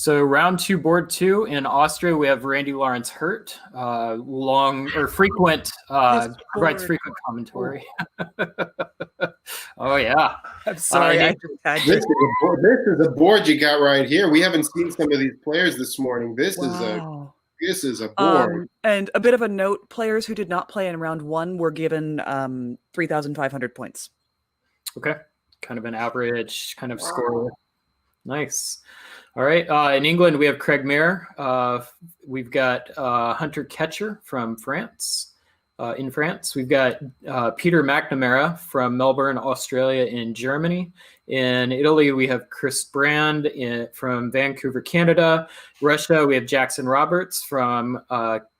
So round two, board two in Austria, we have Randy Lawrence Hurt, frequent, provides frequent commentary. Oh yeah. I'm sorry, I just had this is a board you got right here. We haven't seen some of these players this morning. This is a board. And a bit of a note: players who did not play in round one were given 3,500 points. Okay, kind of an average kind of score. Nice. All right. In England, we have Craig Mayr. We've got Hunter Katcher from France. In France, we've got Peter McNamara from Melbourne, Australia, in Germany. In Italy, we have Chris Brand from Vancouver, Canada. Russia, we have Jaxon Roberts from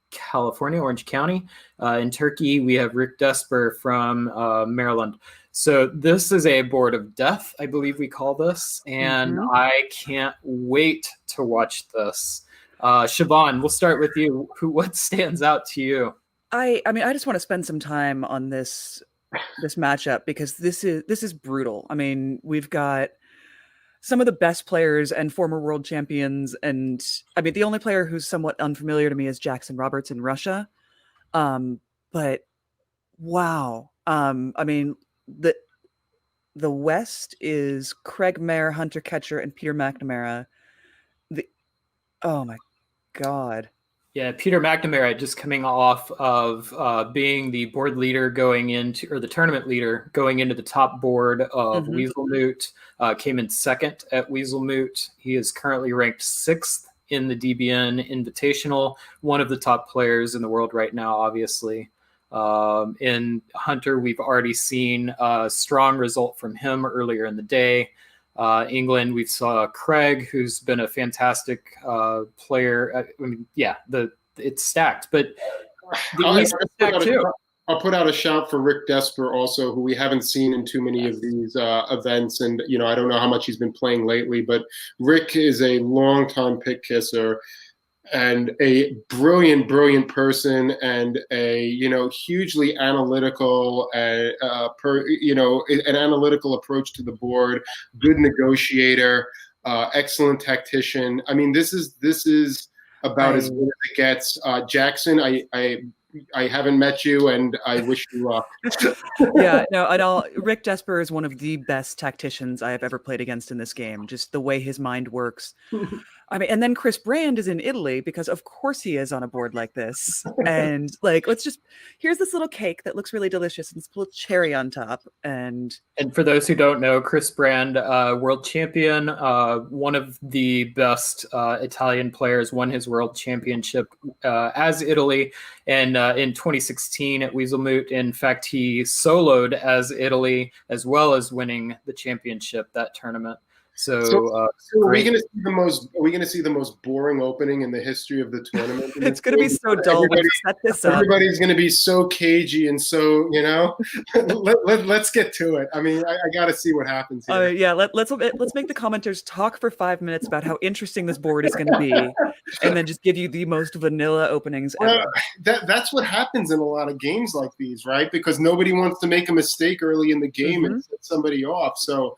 California, Orange County. In Turkey, we have Rick Desper from Maryland. So this is a board of death, I believe we call this, and I can't wait to watch this. Siobhan, we'll start with you. What stands out to you? I mean, I just want to spend some time on this matchup because this is brutal. I mean, we've got some of the best players and former world champions, and I mean, the only player who's somewhat unfamiliar to me is Jaxon Roberts in Russia. But wow, I mean, the West is Craig Mayr, Hunter Katcher, and Peter McNamara. Oh my God. Yeah, Peter McNamara just coming off of being the board leader the tournament leader going into the top board of Weaselmoot, came in second at Weaselmoot. He is currently ranked 6th in the DBN Invitational, one of the top players in the world right now, obviously. In Hunter, we've already seen a strong result from him earlier in the day. England, we saw Craig, who's been a fantastic player. I mean, yeah, it's stacked, but the East is stacked too. I'll put out a shout for Rick Desper also, who we haven't seen in too many of these events. And, I don't know how much he's been playing lately, but Rick is a longtime pick kisser and a brilliant, brilliant person, and a hugely analytical, an analytical approach to the board. Good negotiator, excellent tactician. I mean, this is about as good as it gets. Jaxon, I haven't met you, and I wish you luck. Yeah, no, at all. Rick Desper is one of the best tacticians I have ever played against in this game. Just the way his mind works. I mean, and then Chris Brand is in Italy because of course he is on a board like this. And here's this little cake that looks really delicious and this little cherry on top. And for those who don't know, Chris Brand, world champion, one of the best Italian players, won his world championship as Italy. And in 2016 at Weaselmoot, in fact, he soloed as Italy as well as winning the championship that tournament. So are we going to see the most boring opening in the history of the tournament? It's going to be so dull when we set this up. Everybody's going to be so cagey and so let's get to it. I mean, I got to see what happens here. Yeah, let's make the commenters talk for 5 minutes about how interesting this board is going to be, and then just give you the most vanilla openings ever. That's what happens in a lot of games like these, right? Because nobody wants to make a mistake early in the game and set somebody off. So.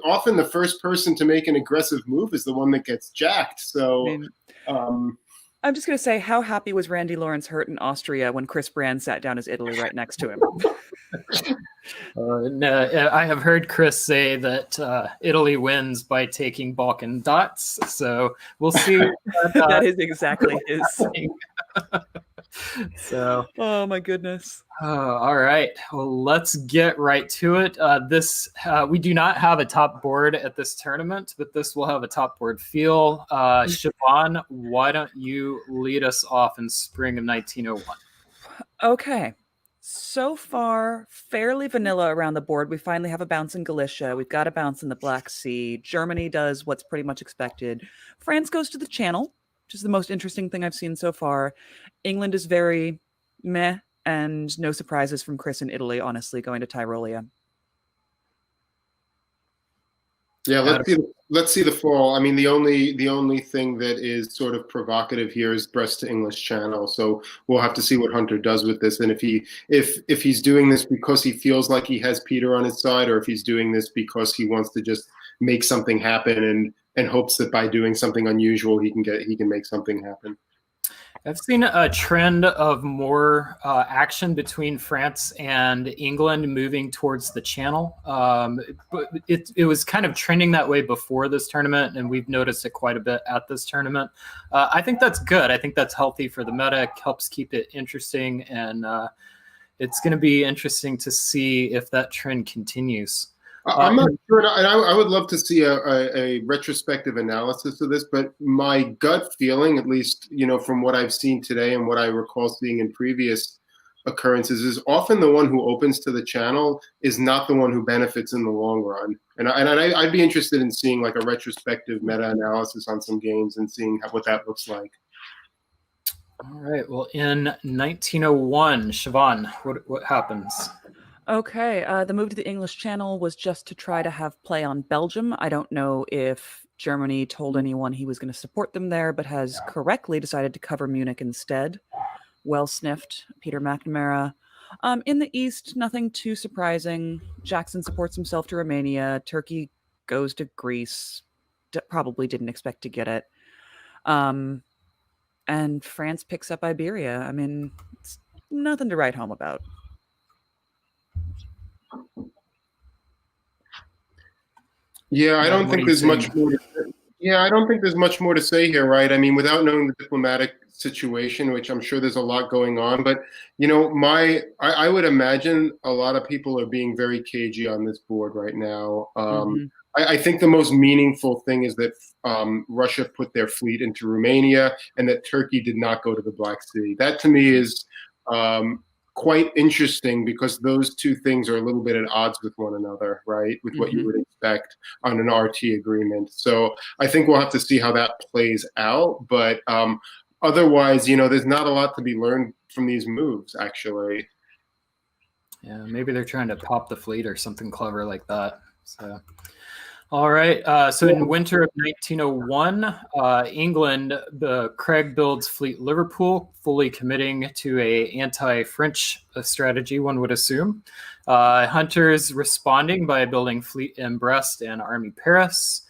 Often the first person to make an aggressive move is the one that gets jacked. So, I'm just going to say, how happy was Randy Lawrence Hurt in Austria when Chris Brand sat down as Italy right next to him? No, I have heard Chris say that Italy wins by taking Balkan dots. So we'll see. That is exactly his. So, oh my goodness. All right. Well, let's get right to it. We do not have a top board at this tournament, but this will have a top board feel. Siobhan, why don't you lead us off in spring of 1901? Okay. So far, fairly vanilla around the board. We finally have a bounce in Galicia. We've got a bounce in the Black Sea. Germany does what's pretty much expected. France goes to the Channel, which is the most interesting thing I've seen so far. England is very meh, and no surprises from Chris in Italy, honestly, going to Tyrolia. Yeah, let's see the fall. I mean, the only thing that is sort of provocative here is Brest to English Channel. So we'll have to see what Hunter does with this, and if he's doing this because he feels like he has Peter on his side, or if he's doing this because he wants to just make something happen and and hopes that by doing something unusual, he can make something happen. I've seen a trend of more action between France and England moving towards the channel. But it was kind of trending that way before this tournament, and we've noticed it quite a bit at this tournament. I think that's good. I think that's healthy for the meta. It helps keep it interesting, and it's going to be interesting to see if that trend continues. I'm not sure, and I would love to see a retrospective analysis of this, but my gut feeling, at least, from what I've seen today and what I recall seeing in previous occurrences, is often the one who opens to the channel is not the one who benefits in the long run. And I'd be interested in seeing like a retrospective meta-analysis on some games and seeing what that looks like. All right. Well, in 1901, Siobhan, what happens? Okay, the move to the English Channel was just to try to have play on Belgium. I don't know if Germany told anyone he was going to support them there, but has correctly decided to cover Munich instead. Well sniffed, Peter McNamara. In the East, nothing too surprising. Jaxon supports himself to Romania. Turkey goes to Greece. Probably didn't expect to get it. And France picks up Iberia. I mean, it's nothing to write home about. Yeah, I don't think there's much more. I don't think there's much more to say here, right? I mean, without knowing the diplomatic situation, which I'm sure there's a lot going on, but I would imagine a lot of people are being very cagey on this board right now. I think the most meaningful thing is that Russia put their fleet into Romania and that Turkey did not go to the Black Sea. That to me is quite interesting because those two things are a little bit at odds with one another, right? With what you would expect on an RT agreement. So I think we'll have to see how that plays out. But otherwise, there's not a lot to be learned from these moves, actually. Yeah, maybe they're trying to pop the fleet or something clever like that. So, all right. So in winter of 1901, England, Craig builds Fleet Liverpool, fully committing to a anti-French strategy, one would assume. Hunter's responding by building Fleet in Brest and Army Paris.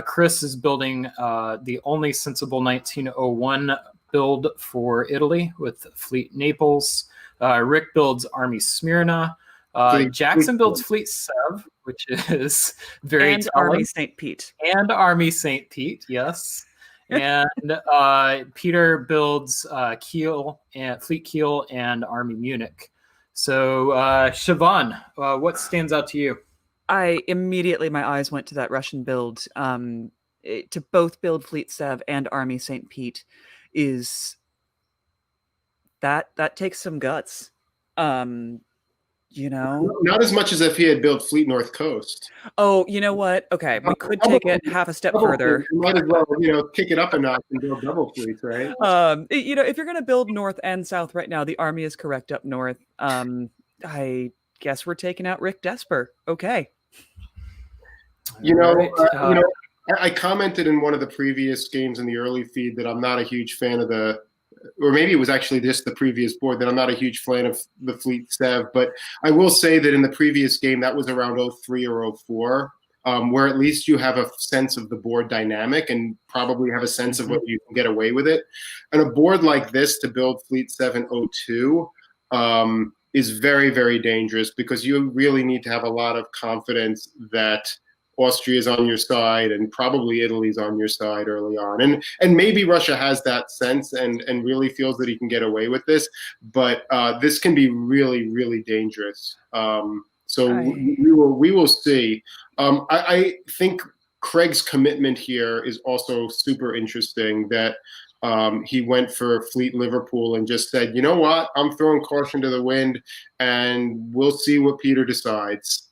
Chris is building the only sensible 1901 build for Italy with Fleet Naples. Rick builds Army Smyrna. Jaxon builds Fleet Sev, which is very and telling. Army St. Pete. And Army St. Pete, yes. And Peter builds Kiel and Fleet Kiel and Army Munich. So Siobhan, what stands out to you? My eyes went to that Russian build. To both build Fleet Sev and Army St. Pete is that takes some guts. Not as much as if he had built Fleet North Coast. Oh, you know what? Okay, we could take it half a step further. You might as well, kick it up a notch and build double fleets, right? If you're going to build North and South right now, the Army is correct up North. I guess we're taking out Rick Desper. Okay. I commented in one of the previous games in the early feed that I'm not a huge fan of or maybe it was actually just the previous board, that I'm not a huge fan of the Fleet Sev. But I will say that in the previous game, that was around 03 or 04, where at least you have a sense of the board dynamic and probably have a sense of what you can get away with it. And a board like this to build Fleet 702 is very, very dangerous because you really need to have a lot of confidence that Austria is on your side and probably Italy's on your side early on. And maybe Russia has that sense and really feels that he can get away with this, but this can be really, really dangerous. We will see. I think Craig's commitment here is also super interesting, that he went for Fleet Liverpool and just said, you know what, I'm throwing caution to the wind and we'll see what Peter decides.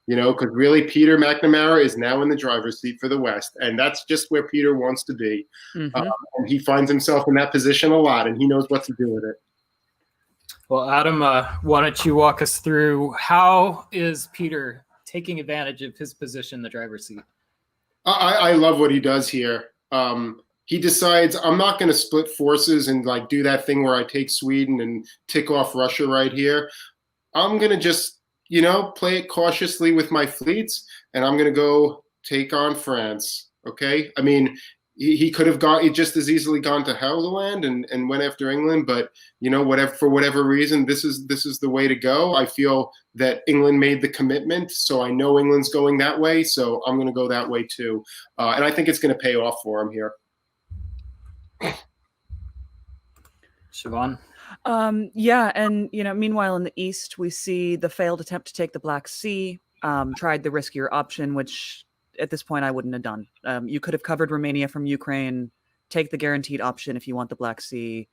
Because really Peter McNamara is now in the driver's seat for the West, and that's just where Peter wants to be. And he finds himself in that position a lot, and he knows what to do with it. Well, Adam, why don't you walk us through how is Peter taking advantage of his position in the driver's seat? I love what he does here. He decides, I'm not going to split forces and do that thing where I take Sweden and tick off Russia right here. I'm going to just play it cautiously with my fleets, and I'm going to go take on France. Okay, I mean, he could have just as easily gone to Helgoland and went after England, but for whatever reason, this is the way to go. I feel that England made the commitment, so I know England's going that way, so I'm going to go that way too, and I think it's going to pay off for him here. Siobhan? Yeah, and meanwhile in the east, we see the failed attempt to take the Black Sea. Tried the riskier option, which at this point I wouldn't have done. You could have covered Romania from Ukraine, take the guaranteed option if you want the Black Sea,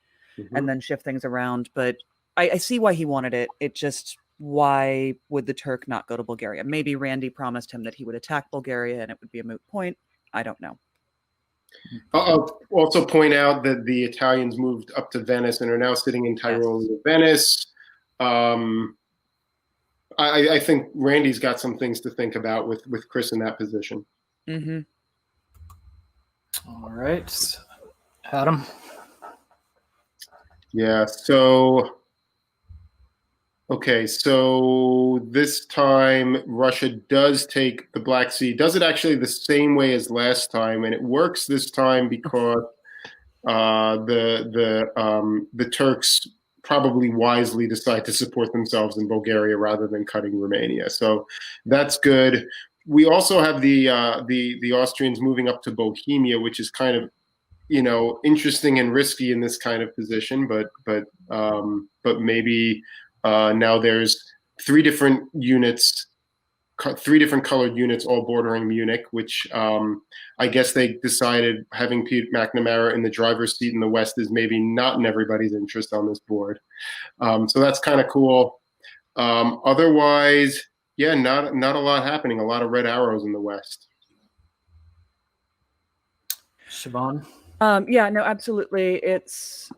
and then shift things around. But I see why he wanted it. It just, why would the Turk not go to Bulgaria? Maybe Randy promised him that he would attack Bulgaria and it would be a moot point. I don't know. I'll also point out that the Italians moved up to Venice and are now sitting in Tyrol with Venice. I think Randy's got some things to think about with Chris in that position. Mm-hmm. All right. Adam? Yeah, so this time Russia does take the Black Sea, does it actually the same way as last time, and it works this time because the Turks probably wisely decide to support themselves in Bulgaria rather than cutting Romania. So that's good. We also have the Austrians moving up to Bohemia, which is kind of interesting and risky in this kind of position, but maybe now there's three different colored units all bordering Munich, which I guess they decided having Pete McNamara in the driver's seat in the West is maybe not in everybody's interest on this board. So that's kind of cool. Otherwise, yeah, not a lot happening. A lot of red arrows in the West. Siobhan? Yeah, no, absolutely. It's,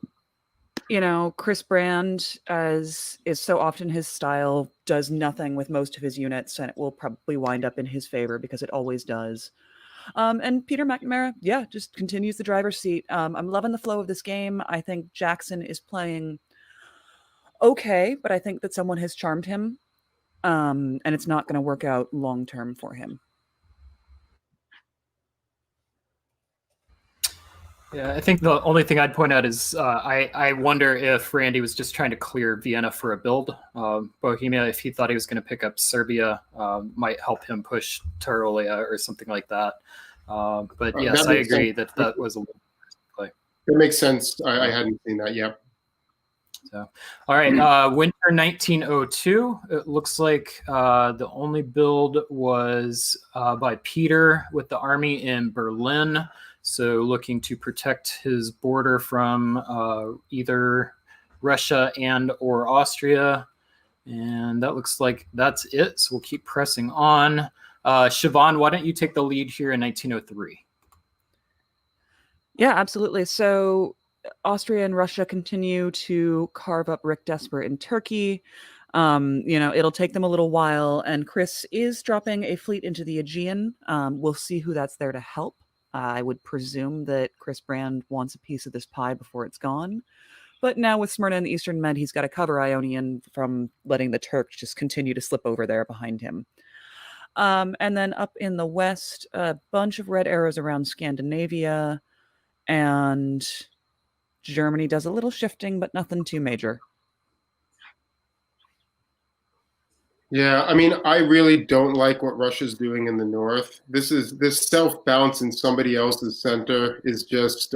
Chris Brand, as is so often his style, does nothing with most of his units, and it will probably wind up in his favor because it always does. And Peter McNamara, yeah, just continues the driver's seat. I'm loving the flow of this game. I think Jaxon is playing okay, but I think that someone has charmed him, and it's not going to work out long-term for him. Yeah, I think the only thing I'd point out is I wonder if Randy was just trying to clear Vienna for a build. Bohemia, if he thought he was going to pick up Serbia, might help him push Tyrolia or something like that. But yes, I agree that was a little play. It makes sense. I hadn't seen that yet. So, all right, winter 1902. It looks like the only build was by Peter with the army in Berlin. So looking to protect his border from either Russia and or Austria. And that looks like that's it. So we'll keep pressing on. Siobhan, why don't you take the lead here in 1903? Yeah, absolutely. So Austria and Russia continue to carve up Rick Desper in Turkey. It'll take them a little while. And Chris is dropping a fleet into the Aegean. We'll see who that's there to help. I would presume that Chris Brand wants a piece of this pie before it's gone. But now with Smyrna and the Eastern Med, he's got to cover Ionian from letting the Turks just continue to slip over there behind him. And then up in the west, a bunch of red arrows around Scandinavia. And Germany does a little shifting, but nothing too major. Yeah, I mean, I really don't like what Russia's doing in the north. This self-bounce in somebody else's center is just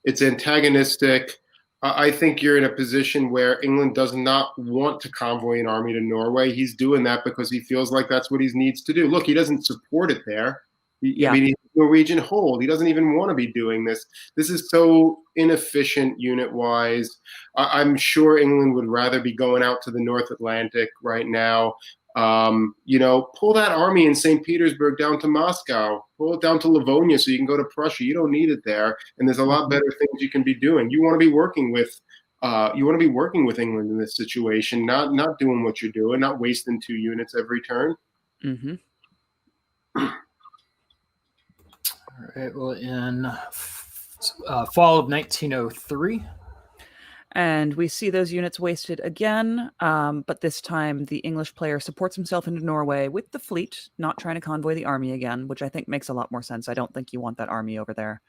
it's antagonistic. I think you're in a position where England does not want to convoy an army to Norway. He's doing that because he feels like that's what he needs to do. Look, he doesn't support it there. I mean, he's a Norwegian hold. He doesn't even want to be doing this. This is so inefficient unit-wise. I'm sure England would rather be going out to the North Atlantic right now. Pull that army in St. Petersburg down to Moscow. Pull it down to Livonia so you can go to Prussia. You don't need it there, and there's a lot better things you can be doing. You want to be working with England in this situation, not doing what you're doing, not wasting 2 units every turn. Mm-hmm. All right, well, in fall of 1903. And we see those units wasted again, but this time the English player supports himself into Norway with the fleet, not trying to convoy the army again, which I think makes a lot more sense. I don't think you want that army over there.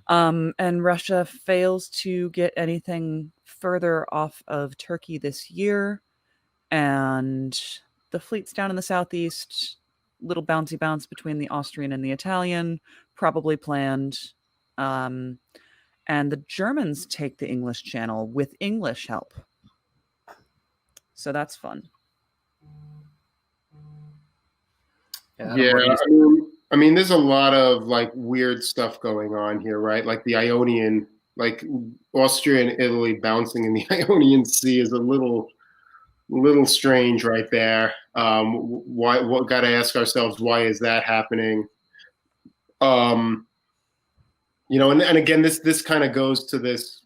And Russia fails to get anything further off of Turkey this year. And the fleet's down in the southeast, little bouncy bounce between the Austrian and the Italian, probably planned. And the Germans take the English Channel with English help. So that's fun. Yeah, I mean, there's a lot of like weird stuff going on here, right? Like the Ionian, like Austria and Italy bouncing in the Ionian Sea is a little strange right there. What got to ask ourselves, why is that happening? And again, this kind of goes to this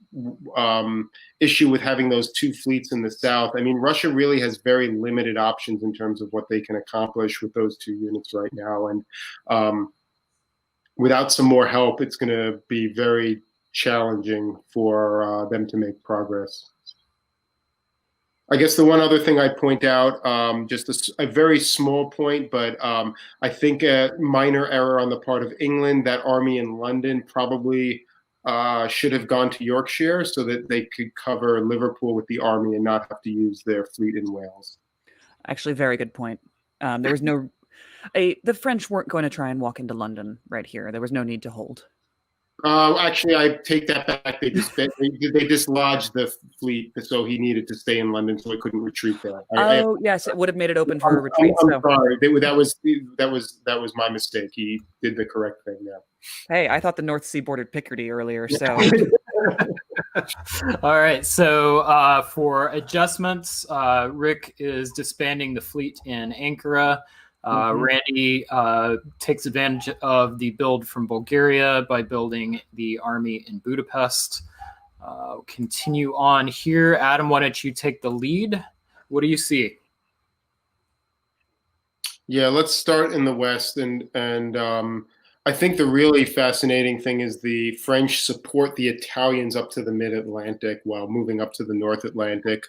issue with having those two fleets in the south. I mean, Russia really has very limited options in terms of what they can accomplish with those two units right now. And without some more help, it's going to be very challenging for them to make progress. I guess the one other thing I'd point out, just a very small point, but I think a minor error on the part of England, that army in London probably should have gone to Yorkshire so that they could cover Liverpool with the army and not have to use their fleet in Wales. Actually, very good point. There was the French weren't going to try and walk into London right here. There was no need to hold. Actually, I take that back. They dislodged the fleet, so he needed to stay in London, so he couldn't retreat there. Yes, it would have made it open for a retreat. I'm sorry. That was my mistake. He did the correct thing there. Hey, I thought the North Sea bordered Picardy earlier, so. All right. So for adjustments, Rick is disbanding the fleet in Ankara. Randy takes advantage of the build from Bulgaria by building the army in Budapest. Continue on here. Adam, why don't you take the lead? What do you see? Yeah, let's start in the West. And I think the really fascinating thing is the French support the Italians up to the mid-Atlantic while moving up to the North Atlantic,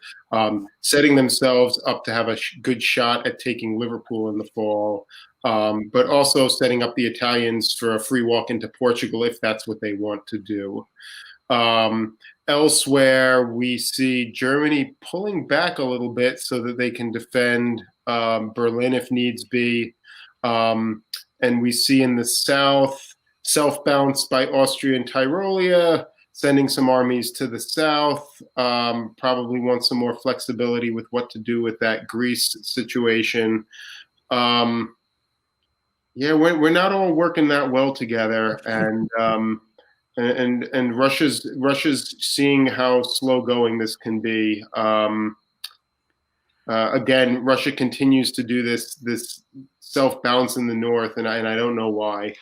setting themselves up to have a good shot at taking Liverpool in the fall, but also setting up the Italians for a free walk into Portugal if that's what they want to do. Elsewhere, we see Germany pulling back a little bit so that they can defend Berlin if needs be. And we see in the south, self-bounced by Austria and Tyrolia, sending some armies to the south, probably want some more flexibility with what to do with that Greece situation. Yeah, we're not all working that well together, and Russia's seeing how slow going this can be. Again, Russia continues to do this self-bounce in the north, and I don't know why.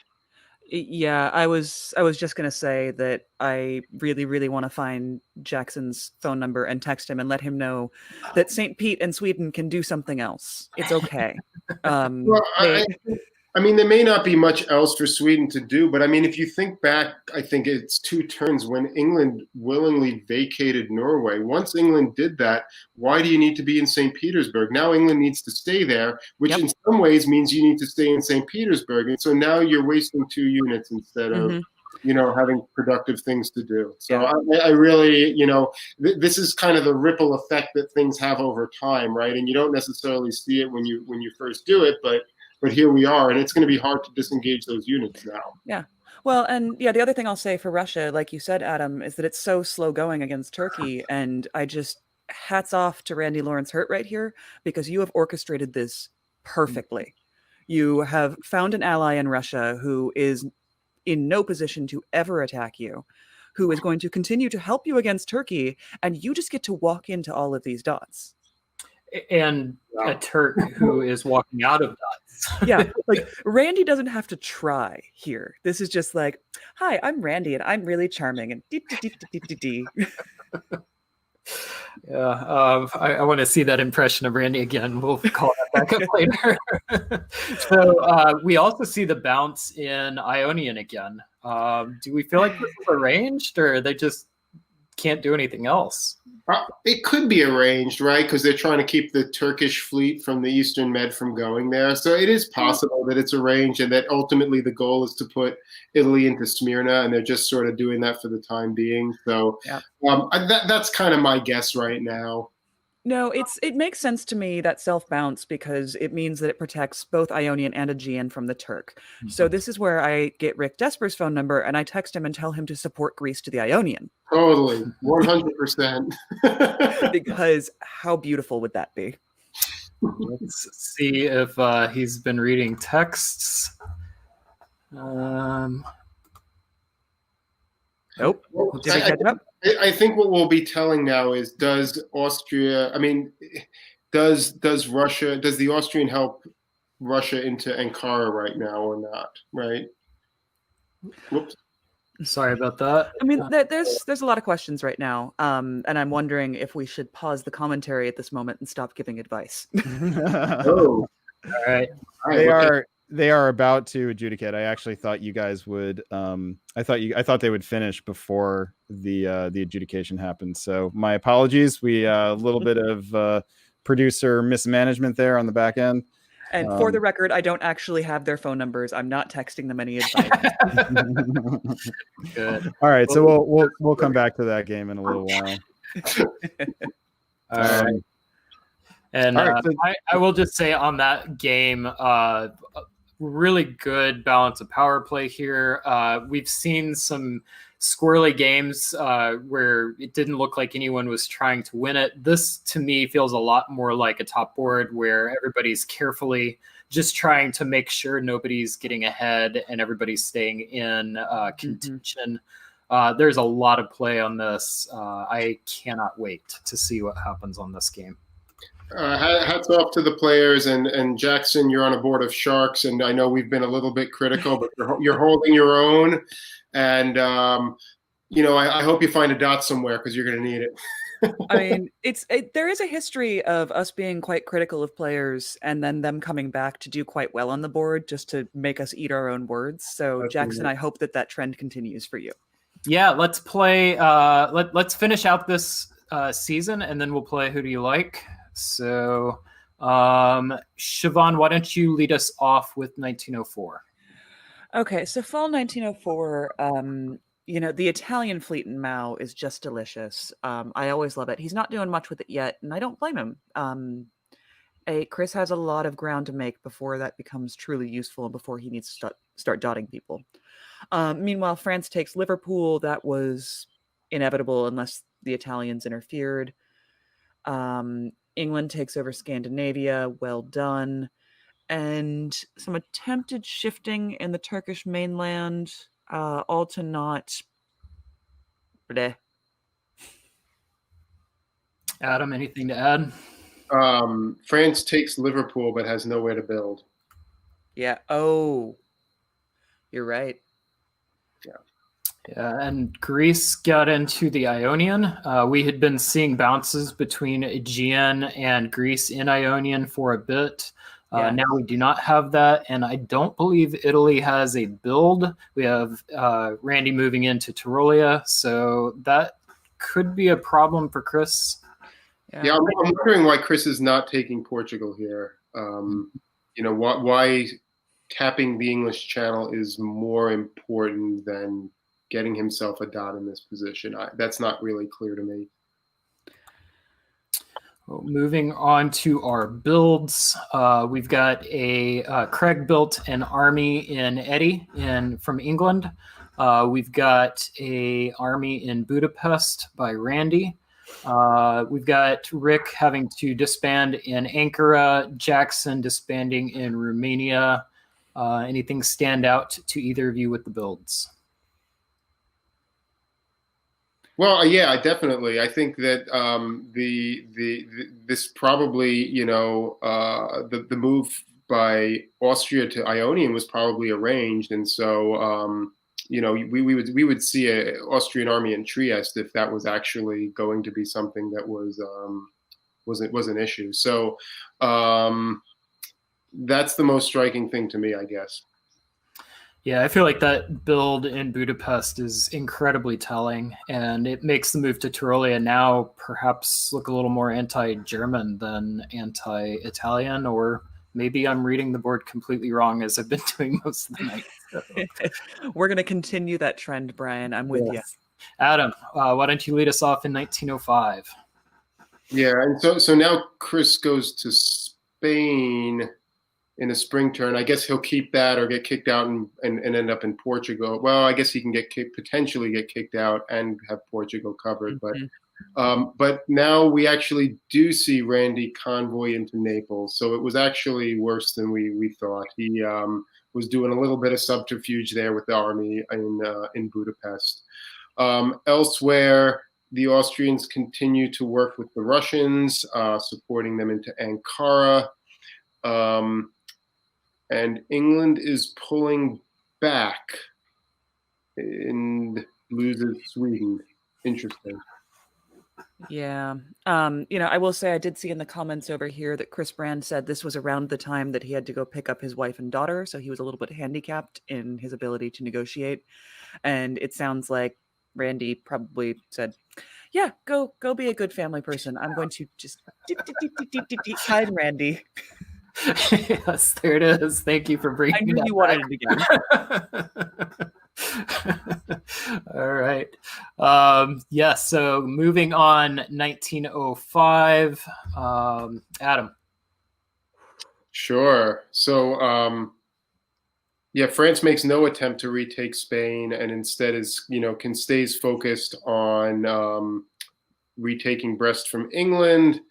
Yeah, I was just gonna say that I really, really want to find Jaxon's phone number and text him and let him know that St. Pete and Sweden can do something else. It's okay. Well, I mean, there may not be much else for Sweden to do, but I mean, if you think back, I think it's 2 turns when England willingly vacated Norway. Once England did that, why do you need to be in St. Petersburg? Now England needs to stay there, which in some ways means you need to stay in St. Petersburg. And so now you're wasting 2 units instead of, having productive things to do. So I really, this is kind of the ripple effect that things have over time, right? And you don't necessarily see it when you first do it, but here we are, and it's going to be hard to disengage those units now. Yeah. Well, and the other thing I'll say for Russia, like you said, Adam, is that it's so slow going against Turkey. And I just hats off to Randy Lawrence Hurt right here, because you have orchestrated this perfectly. You have found an ally in Russia who is in no position to ever attack you, who is going to continue to help you against Turkey, and you just get to walk into all of these dots. And a Turk who is walking out of dots. Yeah, like Randy doesn't have to try here. This is just like, hi, I'm Randy and I'm really charming and deep. Yeah, I want to see that impression of Randy again. We'll call that back up later. So we also see the bounce in Ionian again. Do we feel like this was arranged, or are they just can't do anything else. It could be arranged, right? Because they're trying to keep the Turkish fleet from the Eastern Med from going there. So it is possible that it's arranged and that ultimately the goal is to put Italy into Smyrna, and they're just sort of doing that for the time being. So that's kind of my guess right now. No, it makes sense to me, that self-bounce, because it means that it protects both Ionian and Aegean from the Turk. So this is where I get Rick Desper's phone number and I text him and tell him to support Greece to the Ionian. Totally, 100%. Because how beautiful would that be? Let's see if he's been reading texts. Nope. Well, Did he catch up? I think what we'll be telling now is, does Austria, I mean, does Russia, does the Austrian help Russia into Ankara right now or not, right? Whoops. Sorry about that. I mean, there's a lot of questions right now, and I'm wondering if we should pause the commentary at this moment and stop giving advice. Oh, all right. They are about to adjudicate. I actually thought you guys would. I thought they would finish before the adjudication happened. So my apologies. We a little bit of producer mismanagement there on the back end. And for the record, I don't actually have their phone numbers. I'm not texting them any advice. Good. All right, so we'll come back to that game in a little while. All right. And I will just say on that game, really good balance of power play here. We've seen some squirrely games where it didn't look like anyone was trying to win it. This, to me, feels a lot more like a top board where everybody's carefully just trying to make sure nobody's getting ahead and everybody's staying in contention. There's a lot of play on this. I cannot wait to see what happens on this game. Hats off to the players, and Jaxon, you're on a board of sharks, and I know we've been a little bit critical, but you're holding your own, and I hope you find a dot somewhere because you're going to need it. I mean, there is a history of us being quite critical of players and then them coming back to do quite well on the board just to make us eat our own words. So, Jaxon, I hope that trend continues for you. Yeah, let's play. Let's finish out this season, and then we'll play Who Do You Like? So, Siobhan, why don't you lead us off with 1904? Okay, so fall 1904, the Italian fleet in Mao is just delicious. I always love it. He's not doing much with it yet, and I don't blame him. Chris has a lot of ground to make before that becomes truly useful and before he needs to start dotting people. Meanwhile, France takes Liverpool. That was inevitable unless the Italians interfered. England takes over Scandinavia. Well done. And some attempted shifting in the Turkish mainland, all to naught. Bleh. Adam, anything to add? France takes Liverpool but has nowhere to build. Yeah. Oh, you're right. Yeah, and Greece got into the Ionian. We had been seeing bounces between Aegean and Greece in Ionian for a bit. Now we do not have that, and I don't believe Italy has a build. We have Randy moving into Tyrolia, so that could be a problem for Chris. Yeah, I'm wondering why Chris is not taking Portugal here. Why tapping the English Channel is more important than getting himself a dot in this position. That's not really clear to me. Well, moving on to our builds, we've got Craig built an army in Eddie from England. We've got a army in Budapest by Randy. We've got Rick having to disband in Ankara, Jaxon disbanding in Romania. Anything stand out to either of you with the builds? Well, yeah, definitely. I think that this probably, the move by Austria to Ionian was probably arranged, and so we would see an Austrian army in Trieste if that was actually going to be something that was an issue. So that's the most striking thing to me, I guess. Yeah, I feel like that build in Budapest is incredibly telling, and it makes the move to Tyrolia now perhaps look a little more anti-German than anti-Italian, or maybe I'm reading the board completely wrong as I've been doing most of the night. So. We're going to continue that trend, Brian. I'm with you. Adam, why don't you lead us off in 1905? Yeah, and so now Chris goes to Spain in a spring turn. I guess he'll keep that or get kicked out and end up in Portugal. Well, I guess he can potentially get kicked out and have Portugal covered. But now we actually do see Randy convoy into Naples. So it was actually worse than we thought. He was doing a little bit of subterfuge there with the army in Budapest. Elsewhere, the Austrians continue to work with the Russians, supporting them into Ankara. And England is pulling back and loses Sweden. Interesting. Yeah. I will say I did see in the comments over here that Chris Brand said this was around the time that he had to go pick up his wife and daughter. So he was a little bit handicapped in his ability to negotiate. And it sounds like Randy probably said, yeah, go be a good family person. I'm going to just hide Randy. Yes, there it is. Thank you for bringing I knew that you wanted it again. All right. Yes, so moving on, 1905. Adam. Sure. So, France makes no attempt to retake Spain and instead stays focused on retaking Brest from England.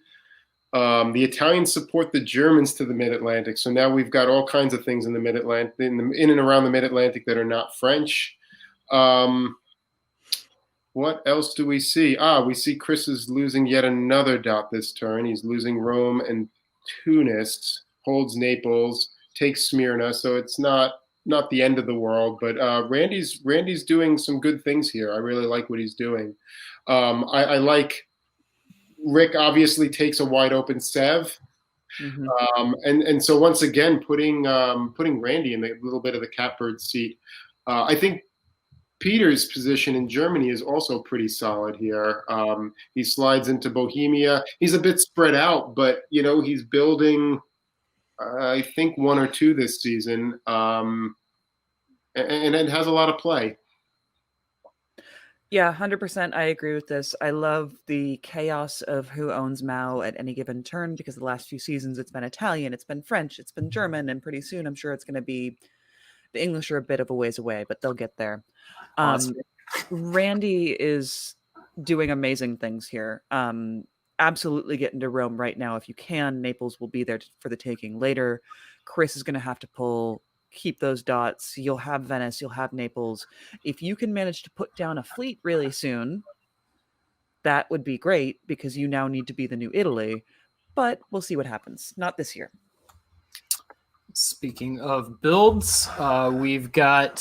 The Italians support the Germans to the mid-Atlantic. So now we've got all kinds of things in the mid-Atlantic, in and around the mid-Atlantic that are not French. What else do we see? We see Chris is losing yet another dot this turn. He's losing Rome and Tunis, holds Naples, takes Smyrna. So it's not the end of the world, but Randy's doing some good things here. I really like what he's doing. I like Rick obviously takes a wide open Sev. Mm-hmm. And so once again, putting Randy in a little bit of the catbird seat. I think Peter's position in Germany is also pretty solid here. He slides into Bohemia. He's a bit spread out, but he's building, I think 1 or 2 this season, and it has a lot of play. Yeah, 100%. I agree with this. I love the chaos of who owns Mao at any given turn because the last few seasons it's been Italian, it's been French, it's been German, and pretty soon I'm sure it's going to be the English are a bit of a ways away, but they'll get there. Awesome. Randy is doing amazing things here. Absolutely get into Rome right now if you can. Naples will be there for the taking later. Chris is going to have to keep those dots. You'll have Venice, you'll have Naples. If you can manage to put down a fleet really soon, that would be great because you now need to be the new Italy, but we'll see what happens. Not this year. Speaking of builds, we've got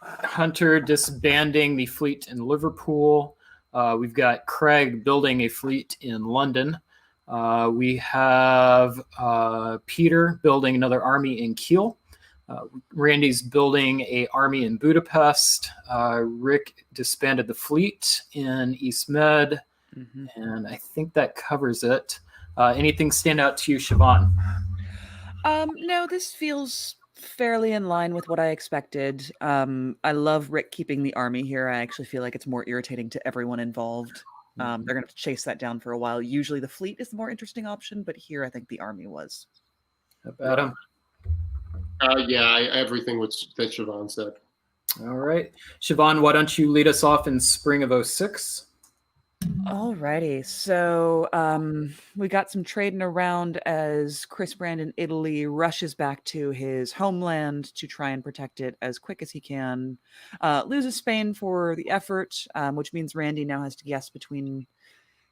Hunter disbanding the fleet in Liverpool. We've got Craig building a fleet in London. We have Peter building another army in Kiel. Randy's building an army in Budapest. Rick disbanded the fleet in East Med. Mm-hmm. And I think that covers it. Anything stand out to you, Siobhan? No, this feels fairly in line with what I expected. I love Rick keeping the army here. I actually feel like it's more irritating to everyone involved. They're going to have to chase that down for a while. Usually the fleet is the more interesting option, but here I think the army was. Adam? Everything that Siobhan said. All right. Siobhan, why don't you lead us off in spring of 06? Alrighty, so we got some trading around as Chris Brand in Italy rushes back to his homeland to try and protect it as quick as he can. Loses Spain for the effort, which means Randy now has to guess between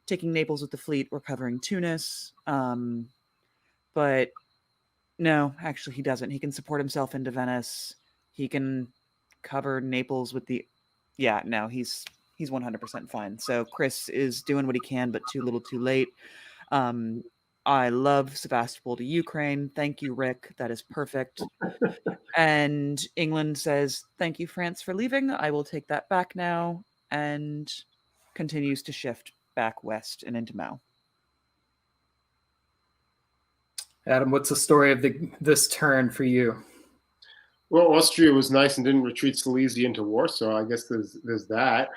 taking Naples with the fleet or covering Tunis. But no, actually he doesn't. He can support himself into Venice. He can cover Naples with the... Yeah, no, he's 100% fine. So Chris is doing what he can, but too little too late. I love Sevastopol to Ukraine. Thank you, Rick. That is perfect. And England says, thank you, France, for leaving. I will take that back now. And continues to shift back west and into Mao. Adam, what's the story of this turn for you? Well, Austria was nice and didn't retreat Silesia into Warsaw. I guess there's that.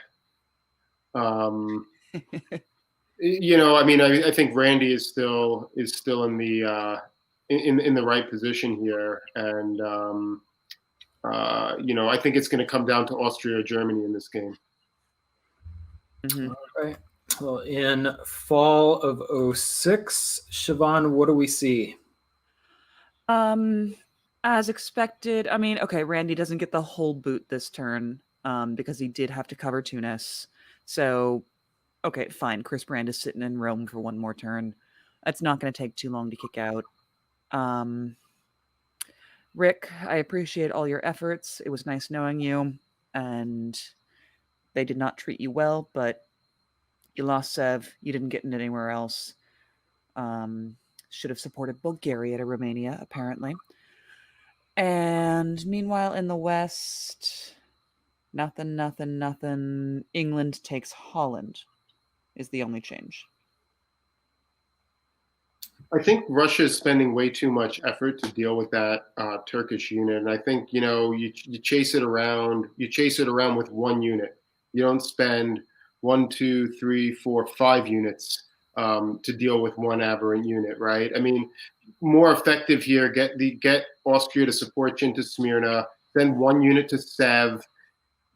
You know, I mean, I think Randy is still in the in the right position here, and you know, I think it's going to come down to Austria or Germany in this game. Mm-hmm. All right. Well, in fall of 06, Siobhan, what do we see? As expected. I mean, okay, Randy doesn't get the whole boot this turn because he did have to cover Tunis. So, okay, fine. Chris Brand is sitting in Rome for one more turn. That's not going to take too long to kick out. Rick, I appreciate all your efforts. It was nice knowing you, and they did not treat you well, but you lost Sev. You didn't get in anywhere else. Should have supported Bulgaria to Romania, apparently. And meanwhile, in the West, nothing. England takes Holland is the only change. I think Russia is spending way too much effort to deal with that Turkish unit, and I think, you know, you chase it around. You chase it around with one unit. You don't spend 1, 2, 3, 4, 5 units to deal with one aberrant unit, right? I mean, more effective here. Get Austria to support you into Smyrna. Send one unit to Sev.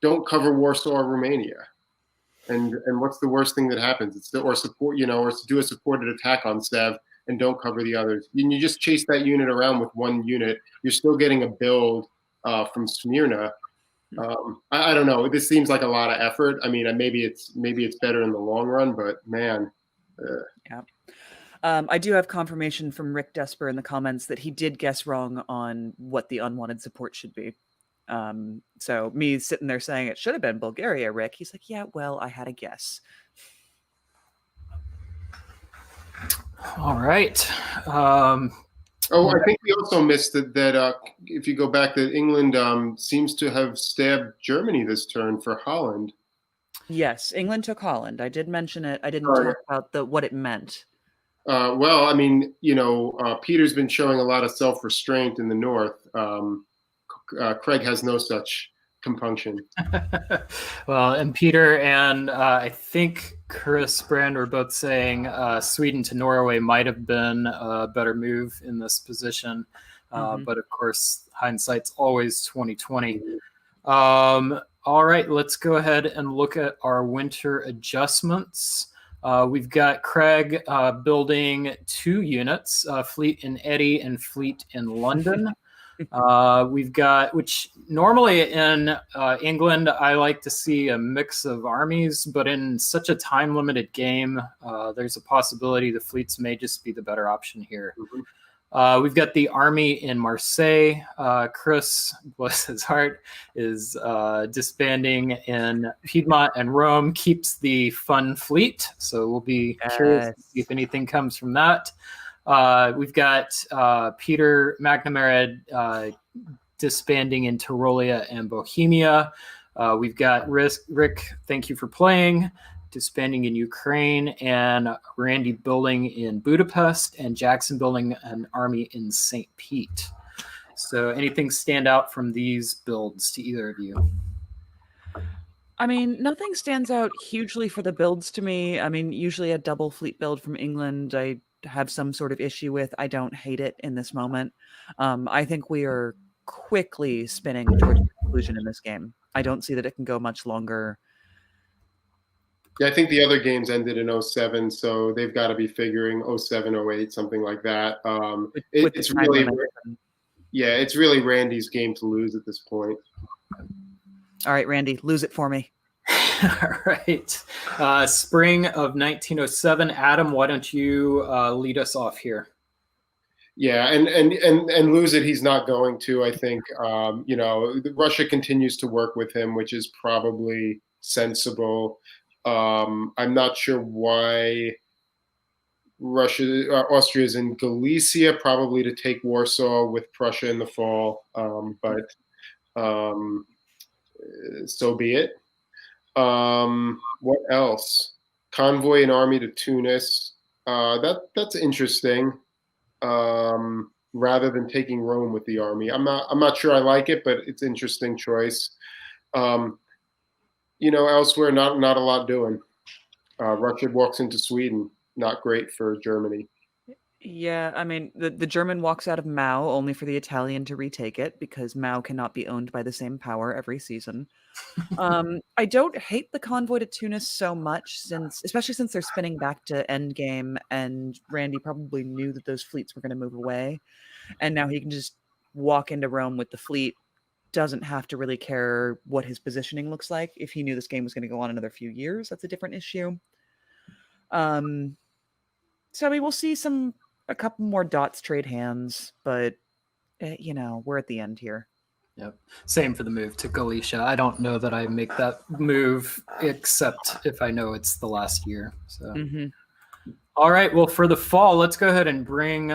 Don't cover Warsaw or Romania. And what's the worst thing that happens? It's or do a supported attack on Sev and don't cover the others. You just chase that unit around with one unit. You're still getting a build from Smyrna. I don't know. This seems like a lot of effort. I mean, maybe it's better in the long run, but man. Yeah. I do have confirmation from Rick Desper in the comments that he did guess wrong on what the unwanted support should be. So me sitting there saying it should have been Bulgaria, Rick, he's like, yeah, well, I had a guess. All right. I think we also missed that if you go back, that England seems to have stabbed Germany this turn for Holland. Yes, England took Holland. I did mention it. I didn't talk about what it meant. Well, I mean, you know, Peter's been showing a lot of self-restraint in the north. Craig has no such compunction. Well, and Peter and I think Chris Brand were both saying Sweden to Norway might have been a better move in this position. But of course, hindsight's always 2020. All right, let's go ahead and look at our winter adjustments. We've got Craig building 2 units, Fleet in Eddy and Fleet in London. We've got, which normally in England, I like to see a mix of armies, but in such a time-limited game, there's a possibility the fleets may just be the better option here. We've got the army in Marseille. Chris, bless his heart, is disbanding in Piedmont, and Rome keeps the fun fleet. So we'll be curious to see if anything comes from that. We've got Peter McNamara disbanding in Tyrolia and Bohemia. We've got Rick, thank you for playing, disbanding in Ukraine, and Randy building in Budapest, and Jaxon building an army in St. Pete. So anything stand out from these builds to either of you? I mean, nothing stands out hugely for the builds to me. I mean, usually a double fleet build from England, I have some sort of issue with. I don't hate it in this moment. I think we are quickly spinning towards conclusion in this game. I don't see that it can go much longer. Yeah, I think the other games ended in 07, so they've got to be figuring 07, 08, something like that. It's really Randy's game to lose at this point. All right, Randy, lose it for me. All right. Spring of 1907. Adam, why don't you lead us off here? Yeah, and lose it, he's not going to, I think. You know, Russia continues to work with him, which is probably sensible. I'm not sure why Austria's in Galicia, probably to take Warsaw with Prussia in the fall. But so be it. What else? Convoy and army to Tunis. That's interesting. Rather than taking Rome with the army, I'm not sure I like it, but it's an interesting choice. Elsewhere, not a lot doing. Russia walks into Sweden. Not great for Germany. Yeah, I mean, the German walks out of Mao only for the Italian to retake it because Mao cannot be owned by the same power every season. I don't hate the convoy to Tunis so much, especially since they're spinning back to Endgame, and Randy probably knew that those fleets were going to move away, and now he can just walk into Rome with the fleet. Doesn't have to really care what his positioning looks like. If he knew this game was going to go on another few years, that's a different issue. So we'll see a couple more dots trade hands, but we're at the end here. Yep. Same for the move to Galicia. I don't know that I make that move except if I know it's the last year. So, All right. Well, for the fall, let's go ahead and bring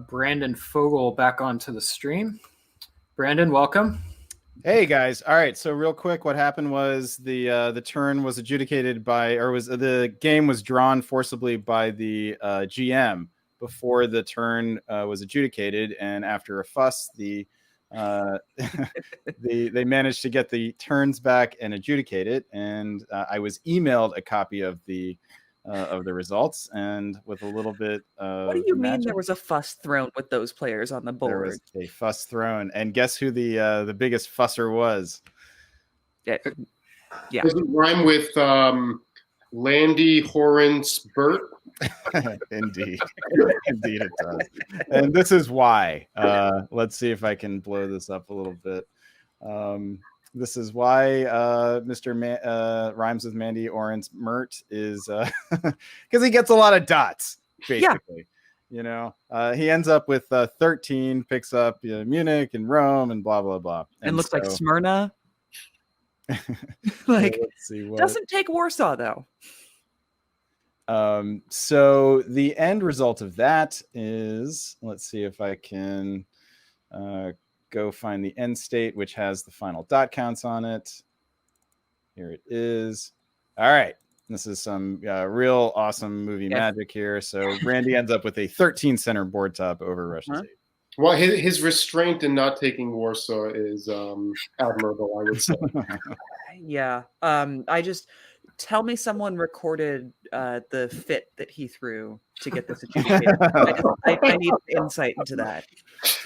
Brandon Fogel back onto the stream. Brandon, welcome. Hey guys. All right. So real quick, what happened was the turn was adjudicated the game was drawn forcibly by the GM before the turn was adjudicated, and after a fuss, they managed to get the turns back and adjudicate it. And I was emailed a copy of the results, and with a little bit of what do you magic, mean there was a fuss thrown with those players on the board? There was a fuss thrown, and guess who the biggest fusser was? Yeah. Does it rhyme with Landy Horrence Burt? Indeed it does. And this is why. Let's see if I can blow this up a little bit. This is why Mr. Rhymes with Mandy Orens Mert is because he gets a lot of dots, basically. Yeah. He ends up with 13, picks up Munich and Rome and blah blah blah. And looks like Smyrna. Let's see doesn't take Warsaw though. So the end result of that is, let's see if I can go find the end state, which has the final dot counts on it. Here it is. All right. This is some real awesome movie magic here. So Randy ends up with a 13 center board top over Russia's 8. Well, his restraint in not taking Warsaw is admirable, I would say. Yeah. Tell me someone recorded the fit that he threw to get this adjudicated. I need insight into that.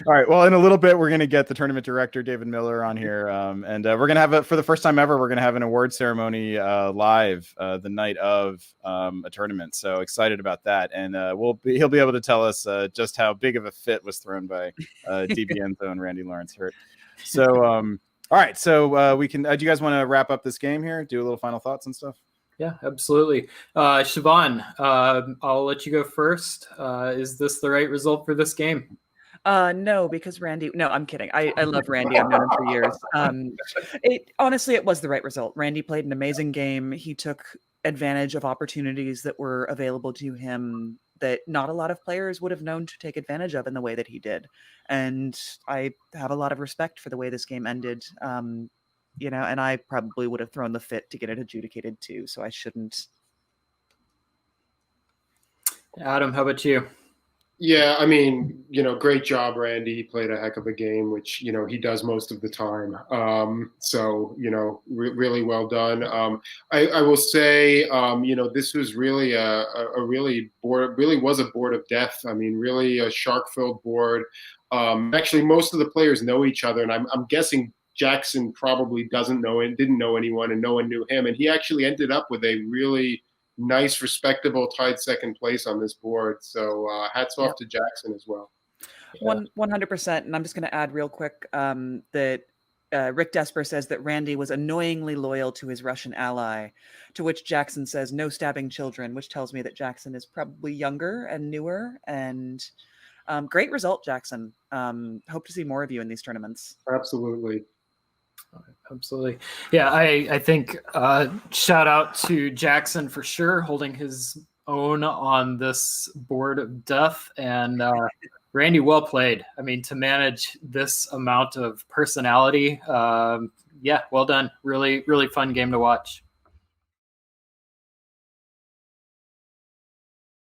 All right. Well, in a little bit, we're going to get the tournament director, David Miller, on here. And we're going to have for the first time ever, we're going to have an award ceremony live the night of a tournament. So excited about that. And he'll be able to tell us just how big of a fit was thrown by DBN's own Randy Lawrence Hurt. So, all right. So we can, do you guys want to wrap up this game here? Do a little final thoughts and stuff? Yeah, absolutely. Siobhan, I'll let you go first. Is this the right result for this game? No, because Randy. No, I'm kidding. I love Randy. I've known him for years. Honestly, it was the right result. Randy played an amazing game. He took advantage of opportunities that were available to him that not a lot of players would have known to take advantage of in the way that he did. And I have a lot of respect for the way this game ended. And I probably would have thrown the fit to get it adjudicated too. So I shouldn't. Adam, how about you? Yeah, I mean, great job, Randy. He played a heck of a game, which, he does most of the time. Really well done. I will say, this was really really was a board of death. I mean, really a shark-filled board. Actually, most of the players know each other, and I'm guessing Jaxon probably didn't know anyone, and no one knew him. And he actually ended up with a really nice, respectable tied second place on this board. So hats off to Jaxon as well. 100%. And I'm just going to add real quick that Rick Desper says that Randy was annoyingly loyal to his Russian ally, to which Jaxon says no stabbing children, which tells me that Jaxon is probably younger and newer. And great result, Jaxon. Hope to see more of you in these tournaments. Absolutely. Absolutely. Yeah, I think shout out to Jaxon for sure, holding his own on this board of death. And Randy, well played. I mean, to manage this amount of personality, yeah, well done. Really, really fun game to watch.